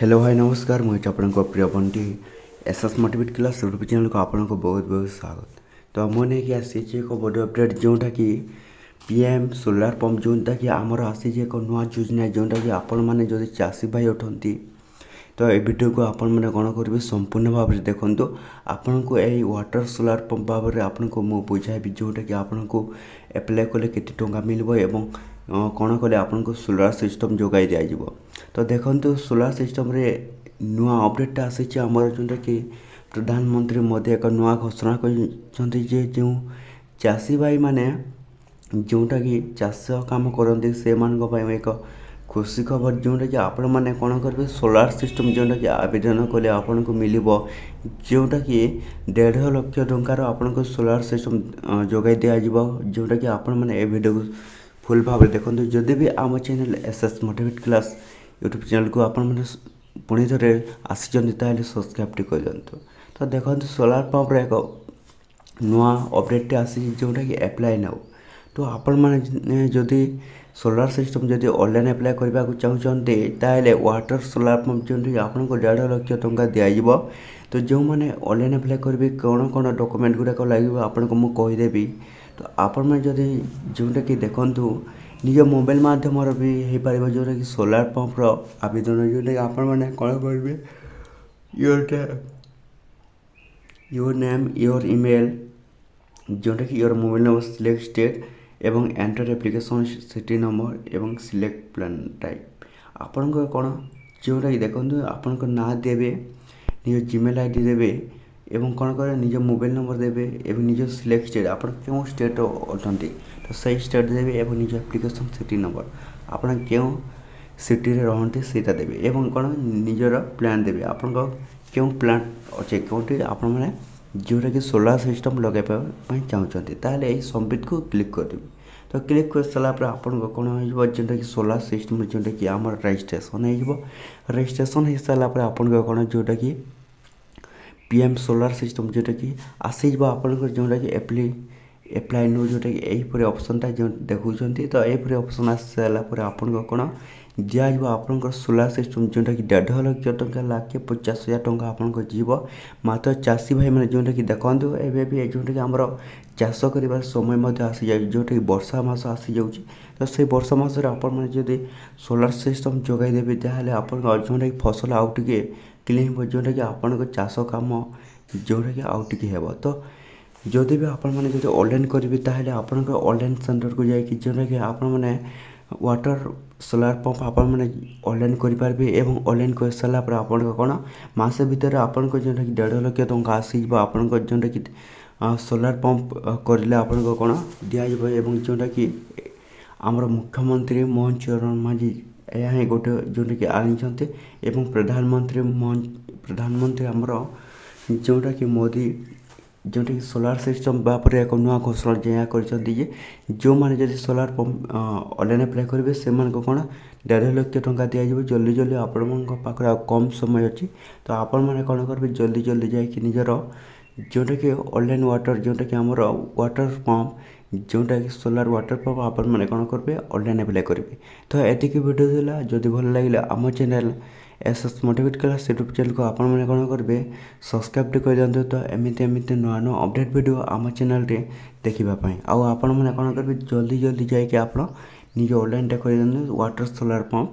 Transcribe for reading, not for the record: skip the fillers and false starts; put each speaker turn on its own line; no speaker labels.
Hello hi नमस्कार मुझे आपको प्रिय Bunty SS motivate class YouTube channel को आपको बहुत बहुत स्वागत। तो मैंने कि आसी एक बड़ अपडेट जोटा कि पीएम सोलार पंप जोटा कि आमर आसी एक नुआ योजना जोटा कि आपण मैंने जो चाषी भाई उठती तो ये वीडियो को आपण मैंने कौन करेंगे संपूर्ण भाव में देखो आपण को यही वाटर सोलार पंप भाव में आपको मुझे बुझाइबी जोटा कि आपन को एप्लाय कले केते टंका मिलबो एवं कौन कले आपन को सोलार सिस्टम जोगाई दिया जाइबो। तो देखो सोलार सिस्टम रे नुआ अपडेट आसी आमर जोटा कि प्रधानमंत्री मोदी एक नुआ घोषणा कर जो चाषी भाई माने जोटा कि चाष काम करते से एक खुशी खबर जोटा कि आपण मैंने कौन करेंगे सोलार सिस्टम जोटा कि आवेदन कले आपन को मिल जोटा कि 1.5 लाख टंकार आपन को सोलार सिस्टम जोगाई दिज्व जोटा कि आपण मैंने ए वीडियो को फुल भाव देखो जदि भी आम channel SS motivate class YouTube channel को आपण मैंने पुणी थे आसी सब्सक्राइब कर दिंतु। तो देखो सोलार पंप एक नुआ अपडेट आसी जोटा कि एप्लाय नाउ। तो आपण मैंने जदि सोलार सिस्टम जदि ऑनलाइन एप्लाय करने को चाहते ताले वाटर सोलार पंप जो आपको 1.5 लाख टंका दिज्व। तो जो मैंने ऑनलाइन एप्लाय करेंगे कौन कौन डॉक्यूमेंट गुड़ाक लगे आपको मुझे कहीदेवी। तो आपण मैंने जदि जोटा कि देखूँ निज मोबाइल मध्यम भी हो पार जोटा कि सोलार पंपर आवेदन जोटा कि आपण मैंने कौन करेंगे योर नेम योर ईमेल जोटा कि your mobile number select state एवं एंटर एप्लिकेशन सिटी नंबर एवं सिलेक्ट प्लान टाइप आपण को कौन जोटा कि देखो आपण को ना देवे निज जीमेल आईडी देवे एवं कौन कर निज मोबाइल नंबर देवे एवं निज सिलेक्ट स्टेट आप क्यों स्टेट अटंती तो सही स्टेट देवे एवं निज एप्लिकेशन सिटी नंबर आप क्यों सिटी रे रहते सीटा देवे एवं कौन निजर प्लान देवे आपण क्यों प्लान अच्छे कौटी आपण मैंने जोटा कि सोलार सिस्टम लगाइबा चाहते ताले यही सबमिट को क्लिक करेंगे। तो क्लिक कर सारापर आपन कौन हो जोटा कि सोलार सिस्टम जोटा कि आम रजिस्ट्रेशन रजिस्ट्रेशन हो सारापर आपन कौन जोटा कि पीएम सोलार सिस्टम जोटा कि आसीज आपन जोटा कि एप्लाय नो जोटा कि यहीपरी ऑप्शनटा जो देखुं। तो यहीपरी ऑप्शन आसी सारापर आपन कौन दिज्व आपन सोलार सिस्टम जोटा कि 1.5 लाख टंका 1,50,000 टंका आपन जीव मात्र चाषी भाई मैंने जोटा कि देखो एवं भी जोटा कि आमर चाष कर समय आसी जाए जोटा कि वर्षा मास आसी जाऊँ। तो से वर्षा मसरे आपण मैंने जदि सोलार सिस्टम जोगाई देवे ताहले आपन जोटा कि फसल आउ टिके क्लीन हो जोटा कि आपन चाष काम जोटा कि आउ टिके हेबो। तो जदि भी आपण मैंने जदि ऑनलाइन करेंगे ताहले आपन ऑनलाइन सेंटर को जाकि जोटा कि आपण मैंने वाटर सोलार पंप आपण मैंने ऑनलाइन करेंगे एवं ऑनलाइन कर सारापर आपन कौन मस भितर आपन जोटा कि 1.5 लाख टंका आसीज आपन जोटा कि सोलार पंप करले आपन कौन दिज्व एवं जोटा कि आमर मुख्यमंत्री मोहन चरण मांझी यह गोटे जोटा कि आनी एवं प्रधानमंत्री आमर जोटा कि मोदी जोटा कि सोलार सिस्टम बापर एक नुआ घोषणा जहाँ कर जो मैंने जब सोलार पंप ऑनलाइन एप्लाय करेंगे से कौन 1.5 लाख टंका दिज्व जल्दी जल्दी आपण पाखे कम समय अच्छी। तो आपण मैंने कौन करेंगे जल्दी जल्दी जाकि निजर जोटा कि ऑनलाइन वाटर जोटा कि आमर वाटर पंप जोटा कि सोलार वाटर पंप आपण मैंने कौन करेंगे ऑनलाइन एप्लाय करेंगे। तो एतिक वीडियो देला जदि भल लगे आम channel SS motivate class YouTube channel को आपण मैंने कौन करेंगे सब्सक्राइब कर दिखाते। तो एमती नुआ नुआ अपडेट वीडियो आम चैनल देखापी आपण मैंने कौन करेंगे जल्दी जल्दी जाकि आप निज ऑनलाइन कर वाटर सोलार पंप